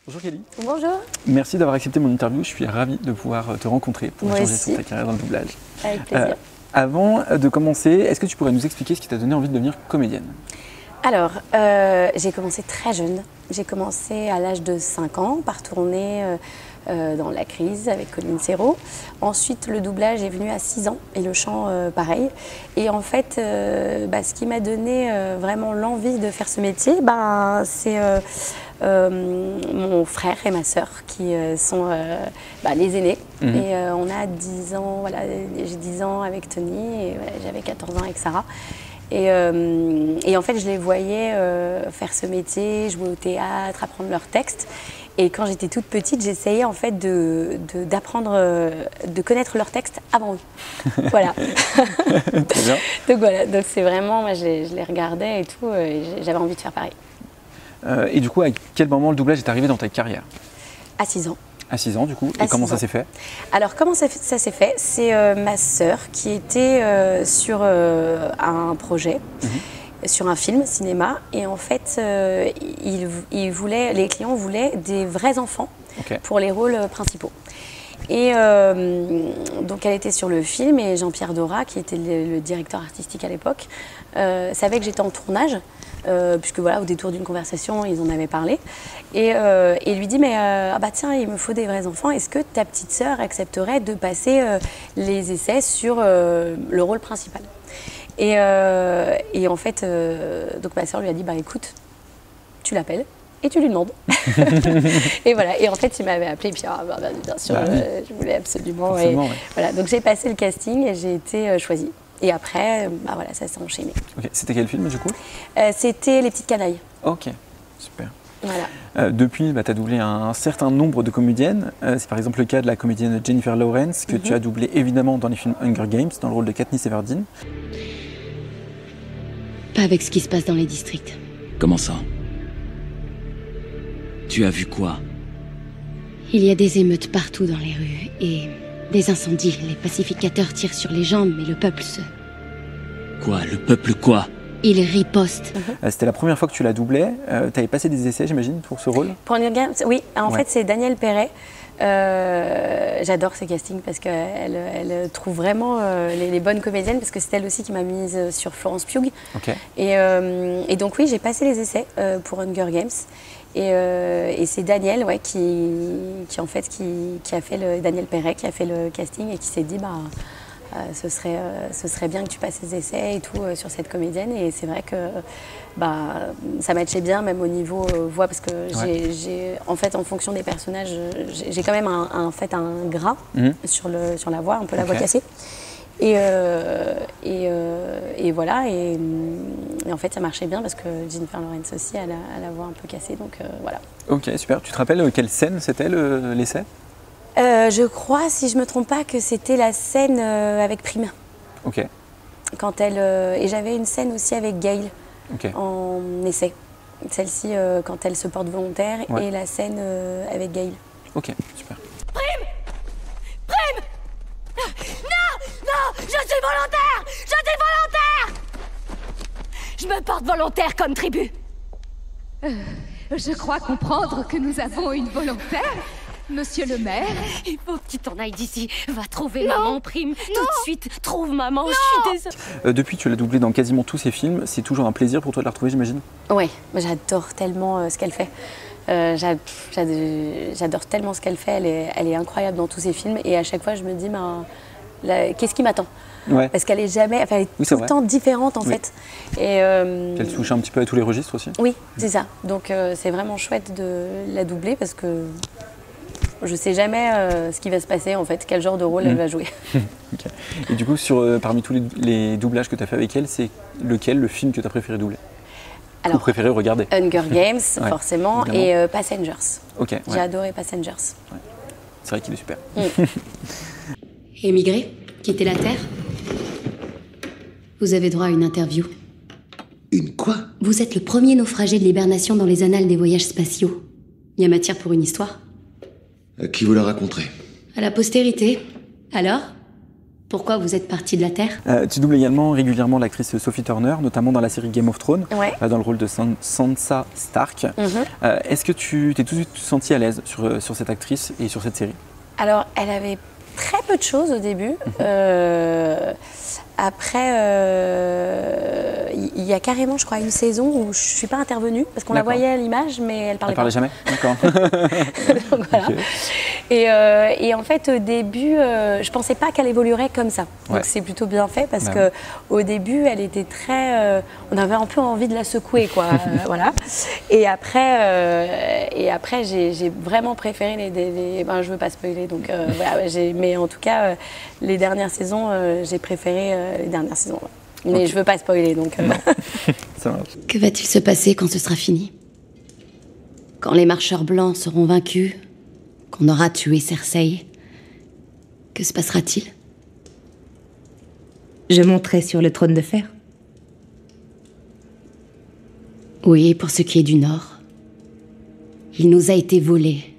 Bonjour Kelly. Bonjour. Merci d'avoir accepté mon interview. Je suis ravi de pouvoir te rencontrer pour échanger sur ta carrière dans le doublage. Avec plaisir. Avant de commencer, est-ce que tu pourrais nous expliquer ce qui t'a donné envie de devenir comédienne? Alors, j'ai commencé très jeune. J'ai commencé à l'âge de 5 ans par tourner dans La Crise avec Colline Serrault. Ensuite, le doublage est venu à 6 ans et le chant pareil. Et en fait, ce qui m'a donné vraiment l'envie de faire ce métier, c'est mon frère et ma sœur qui sont les aînés. Et on a 10 ans, voilà, j'ai 10 ans avec Tony et voilà, j'avais 14 ans avec Sarah. Et en fait, je les voyais faire ce métier, jouer au théâtre, apprendre leurs textes. Et quand j'étais toute petite, j'essayais en fait d'apprendre, de connaître leurs textes avant eux. Voilà. Très bien. Donc voilà, donc c'est vraiment, moi je les regardais et tout, et j'avais envie de faire pareil. Et du coup, à quel moment le doublage est arrivé dans ta carrière? À 6 ans. À 6 ans, du coup. Et comment ça s'est fait? Alors, comment ça s'est fait? C'est ma sœur qui était sur un projet, sur un film, cinéma. Et en fait, les clients voulaient des vrais enfants pour les rôles principaux. Et donc, elle était sur le film et Jean-Pierre Dora, qui était le directeur artistique à l'époque, savait que j'étais en tournage. Puisque voilà, au détour d'une conversation, ils en avaient parlé. Et lui dit, mais tiens, il me faut des vrais enfants. Est-ce que ta petite sœur accepterait de passer les essais sur le rôle principal? Et en fait, donc ma sœur lui a dit, écoute, tu l'appelles et tu lui demandes. Et voilà. Et en fait, il m'avait appelé. Et puis, bien sûr, je voulais absolument. Et, voilà. Donc j'ai passé le casting et j'ai été choisie. Et après, voilà, ça s'est enchaîné. Okay. C'était quel film du coup? C'était Les Petites Canailles. Ok, super. Voilà. Depuis, tu as doublé un certain nombre de comédiennes. C'est par exemple le cas de la comédienne Jennifer Lawrence, que tu as doublé évidemment dans les films Hunger Games, dans le rôle de Katniss Everdeen. Pas avec ce qui se passe dans les districts. Comment ça? Tu as vu quoi? Il y a des émeutes partout dans les rues et des incendies. Les pacificateurs tirent sur les gens, mais le peuple se... Quoi? Le peuple quoi? Il riposte. C'était la première fois que tu la doublais. Tu avais passé des essais, j'imagine, pour ce rôle? Pour Hunger Games, oui. En fait, c'est Danielle Perret. J'adore ses castings parce qu'elle trouve vraiment les bonnes comédiennes, parce que c'est elle aussi qui m'a mise sur Florence Pugh. Et donc oui, j'ai passé les essais pour Hunger Games. Et c'est Danielle qui a fait Danielle Perret qui a fait le casting et qui s'est dit ce serait bien que tu passes les essais et tout sur cette comédienne. Et c'est vrai que ça matchait bien, même au niveau voix, parce que en fait, en fonction des personnages, j'ai quand même un gras sur la voix, un peu la voix cassée. Et voilà, et en fait ça marchait bien parce que Jennifer Lawrence aussi elle a la voix un peu cassée, donc voilà. Ok, super. Tu te rappelles quelle scène c'était l'essai? Je crois, si je me trompe pas, que c'était la scène avec Prime. Ok. Quand et j'avais une scène aussi avec Gail en essai. Celle-ci quand elle se porte volontaire et la scène avec Gail. Ok, super. Prime! Prime! Non! Je suis volontaire! Je suis volontaire! Je me porte volontaire comme tribu. Je crois comprendre que nous avons une volontaire, monsieur le maire. Il faut que tu t'en ailles d'ici. Va trouver maman, Prime. Tout de suite, trouve maman. Je suis désolée. Depuis, tu l'as doublée dans quasiment tous ces films. C'est toujours un plaisir pour toi de la retrouver, j'imagine? Oui, j'adore tellement ce qu'elle fait. J'adore tellement ce qu'elle fait. Elle est incroyable dans tous ses films. Et à chaque fois, je me dis, qu'est-ce qui m'attend? Parce qu'elle est jamais, elle est tout le temps différente en fait. Et elle touche un petit peu à tous les registres aussi. Oui, c'est ça. Donc c'est vraiment chouette de la doubler parce que je sais jamais ce qui va se passer en fait, quel genre de rôle elle va jouer. Et du coup, parmi tous les doublages que tu as fait avec elle, c'est lequel le film que tu as préféré doubler? Ou préféré regarder? Hunger Games, forcément, et Passengers. J'ai adoré Passengers. C'est vrai qu'il est super. Émigré, quitter la Terre. Vous avez droit à une interview. Une quoi? Vous êtes le premier naufragé de l'hibernation dans les annales des voyages spatiaux. Il y a matière pour une histoire. À qui vous la raconterez? À la postérité. Alors? Pourquoi vous êtes parti de la Terre? Tu doubles également régulièrement l'actrice Sophie Turner, notamment dans la série Game of Thrones, dans le rôle de Sansa Stark. Est-ce que tu t'es tout de suite sentie à l'aise sur cette actrice et sur cette série? Alors, elle avait très peu de choses au début. Après, il y a carrément, je crois, une saison où je ne suis pas intervenue, parce qu'on la voyait à l'image, mais elle parlait pas. Elle parlait jamais? D'accord. Donc, voilà. Et en fait, au début, je ne pensais pas qu'elle évoluerait comme ça. Donc c'est plutôt bien fait, parce qu'au début, elle était très... on avait un peu envie de la secouer, quoi. Voilà. Et après, j'ai vraiment préféré ben, je ne veux pas spoiler, donc voilà. Mais en tout cas, les dernières saisons, j'ai préféré les dernières saisons. Mais je veux pas spoiler, donc... Ça marche. Que va-t-il se passer quand ce sera fini? Quand les marcheurs blancs seront vaincus, qu'on aura tué Cersei, que se passera-t-il? Je monterai sur le trône de fer. Oui, pour ce qui est du Nord. Il nous a été volé.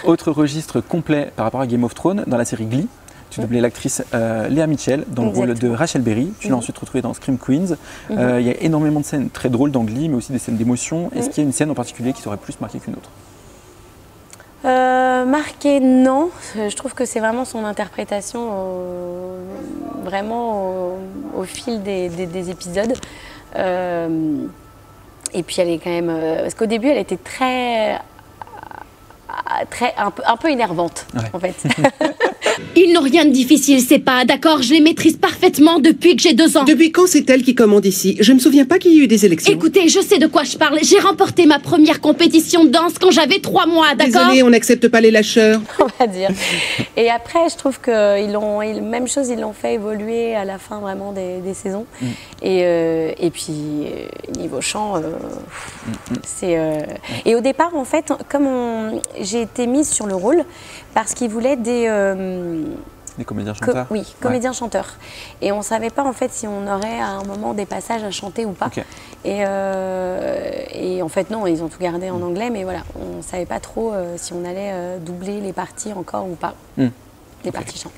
Autre registre complet par rapport à Game of Thrones, dans la série Glee. Tu doublais l'actrice Léa Mitchell dans le rôle de Rachel Berry. Tu l'as ensuite retrouvée dans Scream Queens. Il y a énormément de scènes très drôles dans Glee, mais aussi des scènes d'émotion. Est-ce qu'il y a une scène en particulier qui t'aurait plus marqué qu'une autre? Marqué, non. Je trouve que c'est vraiment son interprétation vraiment au fil des épisodes. Et puis elle est quand même... parce qu'au début, elle était un peu énervante, en fait. Ils n'ont rien de difficile, c'est pas, d'accord? Je les maîtrise parfaitement depuis que j'ai 2 ans. Depuis quand c'est elle qui commande ici? Je me souviens pas qu'il y ait eu des élections. Écoutez, je sais de quoi je parle. J'ai remporté ma première compétition de danse quand j'avais 3 mois, d'accord? Désolée, on n'accepte pas les lâcheurs. On va dire. Et après, je trouve que même chose, ils l'ont fait évoluer à la fin vraiment des saisons. Et puis, niveau chant, c'est... Et au départ, en fait, comme j'ai été mise sur le rôle, parce qu'ils voulaient des comédiens chanteurs. Oui, comédiens chanteurs. Et on ne savait pas en fait si on aurait à un moment des passages à chanter ou pas. Et en fait non, ils ont tout gardé en anglais, mais voilà, on ne savait pas trop si on allait doubler les parties encore ou pas. Les parties chant.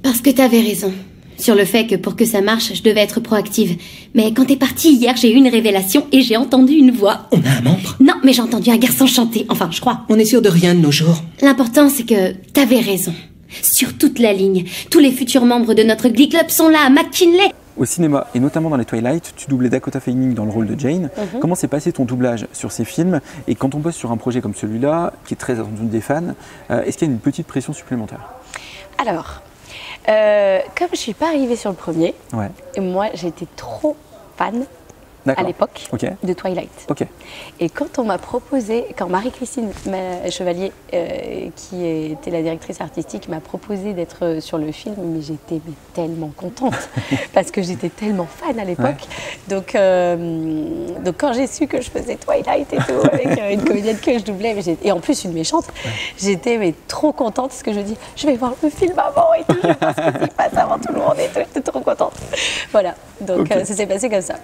Parce que t'avais raison. Sur le fait que pour que ça marche, je devais être proactive. Mais quand t'es partie hier, j'ai eu une révélation et j'ai entendu une voix. On a un membre? Non, mais j'ai entendu un garçon chanter. Enfin, je crois. On est sûr de rien de nos jours. L'important, c'est que t'avais raison. Sur toute la ligne, tous les futurs membres de notre Glee Club sont là, à McKinley. Au cinéma, et notamment dans les Twilight, tu doublais Dakota Fanning dans le rôle de Jane. Comment s'est passé ton doublage sur ces films? Et quand on bosse sur un projet comme celui-là, qui est très attendu des fans, est-ce qu'il y a une petite pression supplémentaire? Alors, comme je ne suis pas arrivée sur le premier, moi j'étais trop fan à l'époque de Twilight. Et quand on m'a proposé, quand Marie-Christine Chevalier, qui était la directrice artistique, m'a proposé d'être sur le film, mais j'étais tellement contente parce que j'étais tellement fan à l'époque. Donc quand j'ai su que je faisais Twilight et tout, avec une comédienne que je doublais, et en plus une méchante, j'étais trop contente parce que je me dis, je vais voir le film avant et tout, je pense que c'est passe avant tout le monde et tout, j'étais trop contente. Voilà, donc ça s'est passé comme ça.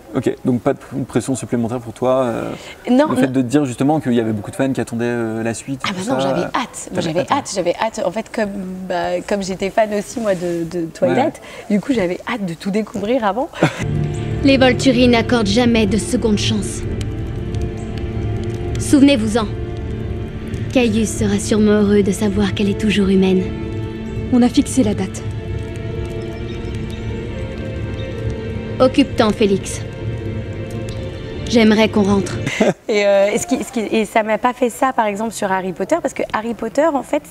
Donc pas de pression supplémentaire pour toi le fait de te dire justement qu'il y avait beaucoup de fans qui attendaient la suite. Non, j'avais hâte. J'avais hâte. En fait, comme j'étais fan aussi moi de Twilight, du coup j'avais hâte de tout découvrir avant. Les Volturi n'accordent jamais de seconde chance. Souvenez-vous-en. Caius sera sûrement heureux de savoir qu'elle est toujours humaine. On a fixé la date. Occupe-t'en, Félix. J'aimerais qu'on rentre. Et ça m'a pas fait ça, par exemple, sur Harry Potter, parce que Harry Potter, en fait,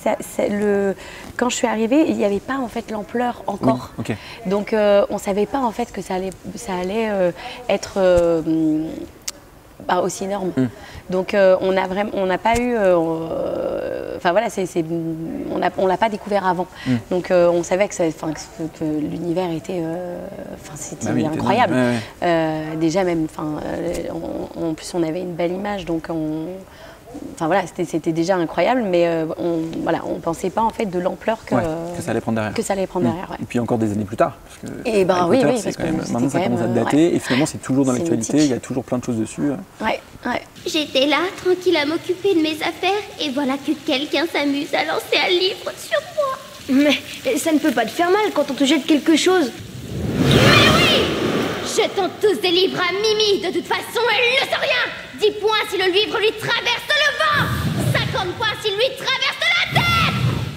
quand je suis arrivée, il n'y avait pas en fait l'ampleur encore. Donc, on savait pas en fait que ça allait être aussi énorme. Donc, on n'a pas eu. Enfin voilà, on l'a pas découvre avant. Donc, on savait que l'univers était. C'était incroyable. Déjà même. En plus, on avait une belle image, donc Enfin voilà, c'était déjà incroyable, mais on pensait pas en fait de l'ampleur que ça allait prendre derrière. Ouais. Et puis encore des années plus tard. Parce que et ben oui, parce que maintenant ça commence à dater, et finalement c'est toujours dans l'actualité, il y a toujours plein de choses dessus. J'étais là, tranquille à m'occuper de mes affaires, et voilà que quelqu'un s'amuse à lancer un livre sur moi. Mais ça ne peut pas te faire mal quand on te jette quelque chose. Mais oui! Jetons tous des livres à Mimi. De toute façon, elle ne sait rien. 10 points si le livre lui traverse le vent. 50 points s'il lui traverse la tête.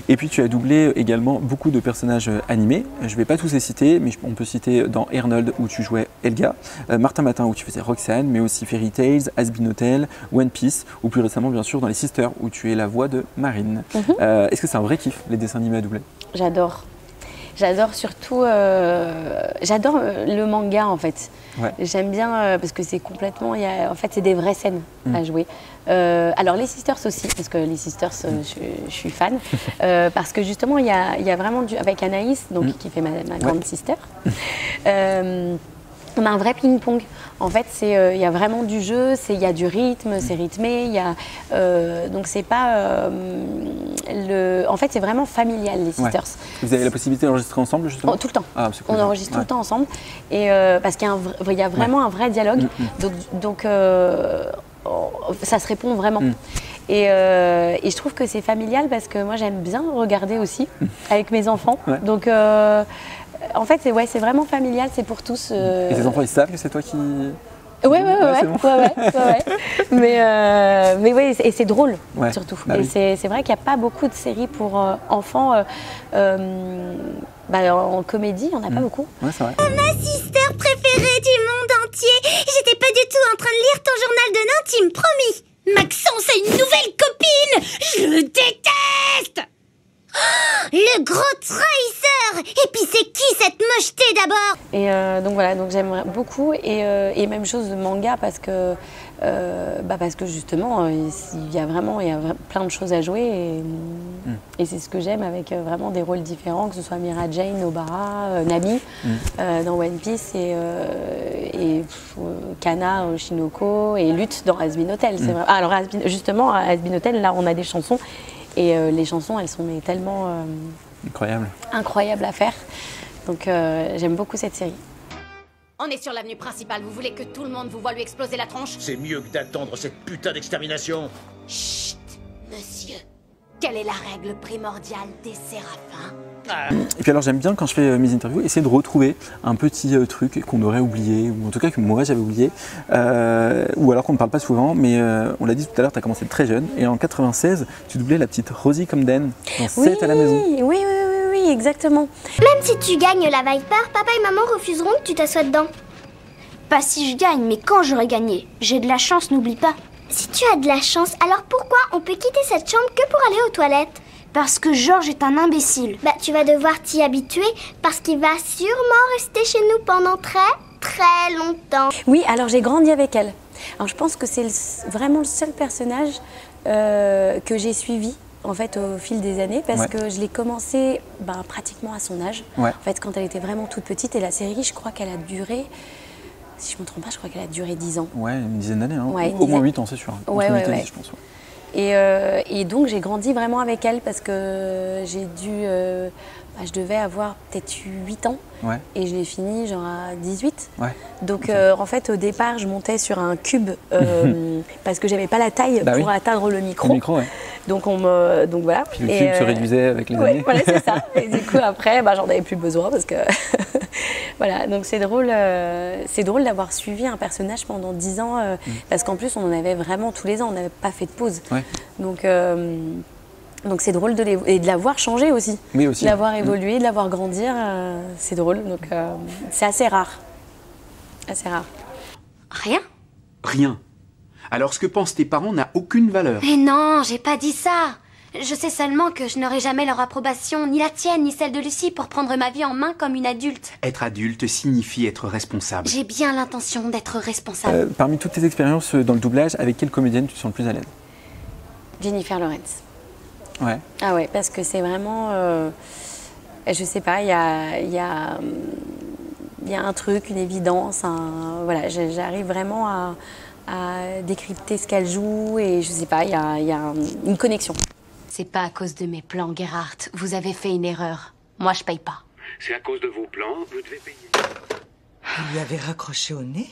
Et puis tu as doublé également beaucoup de personnages animés. Je ne vais pas tous les citer, mais on peut citer dans Arnold où tu jouais Elga, Martin Matin où tu faisais Roxane, mais aussi Fairy Tales, Hazbin Hotel, One Piece, ou plus récemment bien sûr dans Les Sisters où tu es la voix de Marine. Est-ce que c'est un vrai kiff les dessins animés à doubler? J'adore. J'adore surtout, j'adore le manga en fait. Ouais. J'aime bien parce que c'est complètement, en fait c'est des vraies scènes à jouer. Alors les Sisters aussi, parce que les Sisters je suis fan, parce que justement il y a vraiment avec Anaïs, donc, qui fait ma grande sister, on a un vrai ping-pong. En fait, il y a vraiment du jeu, il y a du rythme, c'est rythmé, donc c'est pas... en fait, c'est vraiment familial, les Sisters. Ouais. Vous avez la possibilité d'enregistrer ensemble, justement? Tout le temps. Ah, cool, on enregistre tout le temps ensemble, et, parce qu'il y a vraiment un vrai dialogue, donc ça se répond vraiment. Et je trouve que c'est familial parce que moi, j'aime bien regarder aussi avec mes enfants. Ouais. Donc... en fait, c'est vraiment familial, c'est pour tous. Et tes enfants, ils savent que c'est toi qui... Ouais. Mais oui, et c'est drôle, surtout. Bah, et c'est vrai qu'il n'y a pas beaucoup de séries pour enfants en comédie, il n'y en a pas beaucoup. Ouais, c'est vrai. Ma sister préférée du monde entier. J'étais pas du tout en train de lire ton journal de l'intime, promis. Maxence a une nouvelle copine. Je le déteste. Le gros trahisseur! Et puis c'est qui cette mocheté d'abord? Et donc voilà, donc j'aime beaucoup et même chose de manga parce que justement il y a plein de choses à jouer et c'est ce que j'aime avec vraiment des rôles différents, que ce soit Mira Jane, Obara, Nami dans One Piece et Kana, Shinoko et Lutte dans Hazbin Hotel. C'est vrai. Alors justement à Hazbin Hotel, là on a des chansons. Et les chansons, elles sont tellement incroyables à faire. Donc j'aime beaucoup cette série. On est sur l'avenue principale, vous voulez que tout le monde vous voit lui exploser la tronche? C'est mieux que d'attendre cette putain d'extermination. Chut, monsieur. Quelle est la règle primordiale des séraphins? Et puis alors j'aime bien quand je fais mes interviews essayer de retrouver un petit truc qu'on aurait oublié, ou en tout cas que moi j'avais oublié, ou alors qu'on ne parle pas souvent, mais on l'a dit tout à l'heure, tu as commencé très jeune, et en 96 tu doublais la petite Rosie Comden dans 7 à la maison. Oui, exactement. Même si tu gagnes la Viper, papa et maman refuseront que tu t'assoies dedans. Pas si je gagne, mais quand j'aurai gagné. J'ai de la chance, n'oublie pas. Si tu as de la chance, alors pourquoi on peut quitter cette chambre que pour aller aux toilettes? Parce que Georges est un imbécile. Bah, tu vas devoir t'y habituer parce qu'il va sûrement rester chez nous pendant très, très longtemps. Oui, alors j'ai grandi avec elle. Alors je pense que c'est vraiment le seul personnage que j'ai suivi en fait au fil des années parce que je l'ai commencé pratiquement à son âge. En fait, quand elle était vraiment toute petite et la série, je crois qu'elle a duré... Si je ne me trompe pas, je crois qu'elle a duré 10 ans. Ouais, une dizaine d'années, hein. Ouais, au moins 8 ans, c'est sûr. Ouais. 8 ans, je pense. Et donc j'ai grandi vraiment avec elle parce que j'ai dû... je devais avoir peut-être 8 ans et je l'ai fini genre à 18. Donc en fait au départ je montais sur un cube parce que j'avais pas la taille pour atteindre le micro. Donc voilà. Puis le cube se réduisait avec les années. Voilà, c'est ça. Et du coup après j'en avais plus besoin parce que voilà, donc c'est drôle d'avoir suivi un personnage pendant 10 ans parce qu'en plus on en avait vraiment tous les ans, on n'avait pas fait de pause. Donc c'est drôle de l'avoir changé aussi. Oui, aussi. De l'avoir évolué, de l'avoir grandir, c'est drôle. Donc c'est assez rare. Assez rare. Rien. Alors ce que pensent tes parents n'a aucune valeur. Mais non, j'ai pas dit ça. Je sais seulement que je n'aurai jamais leur approbation, ni la tienne, ni celle de Lucie, pour prendre ma vie en main comme une adulte. Être adulte signifie être responsable. J'ai bien l'intention d'être responsable. Parmi toutes tes expériences dans le doublage, avec quelle comédienne tu te sens le plus à l'aise? Jennifer Lawrence. Ouais. Ah ouais, parce que c'est vraiment... je sais pas, il y a un truc, une évidence. Voilà, j'arrive vraiment à décrypter ce qu'elle joue et je sais pas, il y a une connexion. C'est pas à cause de mes plans, Gerhardt. Vous avez fait une erreur. Moi, je paye pas. C'est à cause de vos plans, vous devez payer. Vous lui avez raccroché au nez?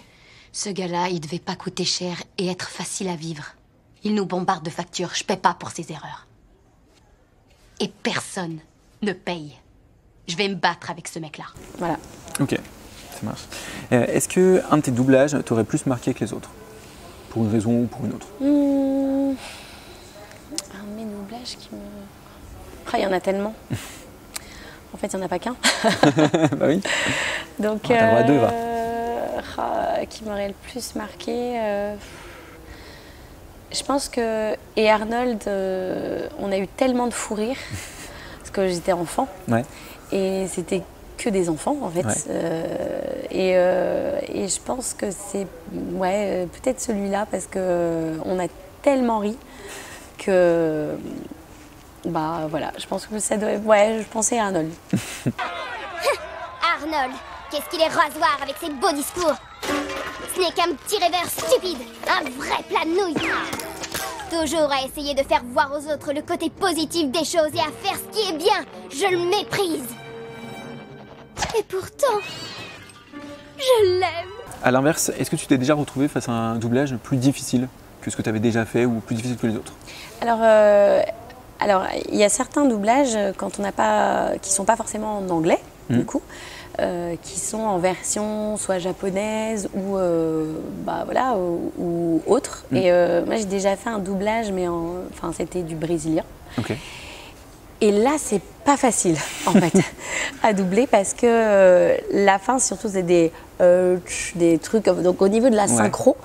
Ce gars-là, il devait pas coûter cher et être facile à vivre. Il nous bombarde de factures, je paie pas pour ses erreurs. Et personne ne paye. Je vais me battre avec ce mec-là. Voilà. Ok, ça marche. Est-ce qu'un de tes doublages t'aurait plus marqué que les autres? Pour une raison ou pour une autre? Un de mes doublages qui me... Ah, il y en a tellement. En fait, il n'y en a pas qu'un. Bah oui. Donc, t'as le droit à deux, va. Qui m'aurait le plus marqué... Je pense que... Et Arnold, on a eu tellement de fou rire, parce que j'étais enfant. Ouais. Et c'était que des enfants, en fait. Ouais. Et je pense que c'est peut-être celui-là, parce qu'on a tellement ri que... Bah voilà, je pense que ça doit... Ouais, je pensais à Arnold. Arnold, qu'est-ce qu'il est rasoir avec ses beaux discours. Ce n'est qu'un petit rêveur stupide, un vrai plat de nouilles. Toujours à essayer de faire voir aux autres le côté positif des choses et à faire ce qui est bien. Je le méprise. Et pourtant, je l'aime. À l'inverse, est-ce que tu t'es déjà retrouvé face à un doublage plus difficile que ce que tu avais déjà fait ou plus difficile que les autres? Alors, il y a certains doublages quand on n'a pas, qui sont pas forcément en anglais, du coup, qui sont en version soit japonaise ou ou autre. Et moi, j'ai déjà fait un doublage, mais c'était du brésilien. Okay. Et là, c'est pas facile, en fait, à doubler parce que la fin, surtout, c'est des trucs. Donc, au niveau de la synchro,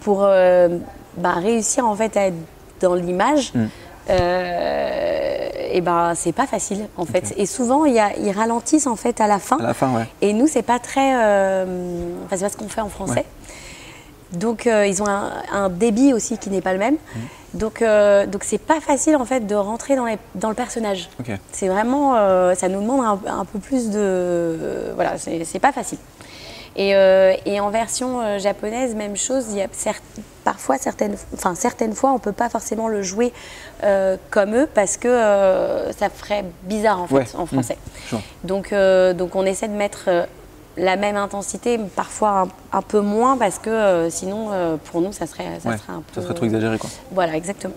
pour réussir en fait à être dans l'image. Et c'est pas facile en fait. Okay. Et souvent ils ralentissent en fait à la fin. Et nous c'est pas très, c'est pas ce qu'on fait en français. Donc ils ont un débit aussi qui n'est pas le même. Donc c'est pas facile en fait de rentrer dans le personnage. Okay. C'est vraiment, ça nous demande un peu plus de, voilà, c'est pas facile. Et en version japonaise, même chose, il y a parfois certaines fois, on ne peut pas forcément le jouer comme eux parce que ça ferait bizarre en fait en français. Donc on essaie de mettre la même intensité, parfois un peu moins parce que sinon pour nous ça serait un peu... Ça serait trop exagéré quoi. Voilà, exactement.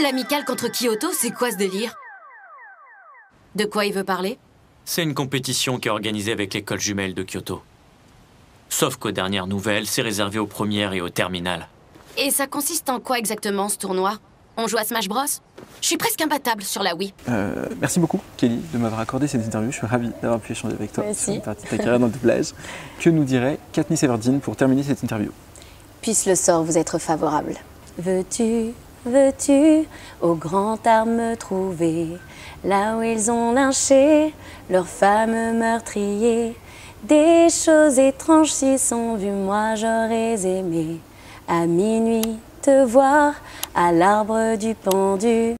L'amicale contre Kyoto, c'est quoi ce délire? De quoi il veut parler? C'est une compétition qui est organisée avec l'école jumelle de Kyoto. Sauf qu'aux dernières nouvelles, c'est réservé aux premières et aux terminales. Et ça consiste en quoi exactement, ce tournoi? On joue à Smash Bros? Je suis presque imbattable sur la Wii. Merci beaucoup, Kelly, de m'avoir accordé cette interview. Je suis ravi d'avoir pu échanger avec toi sur une partie de ta carrière dans le doublage. Que nous dirait Katniss Everdeen pour terminer cette interview? Puisse le sort vous être favorable. Veux-tu, au grand arbre me trouver, là où ils ont lynché leurs femmes meurtriers? Des choses étranges s'y sont vues, moi j'aurais aimé à minuit te voir à l'arbre du pendu.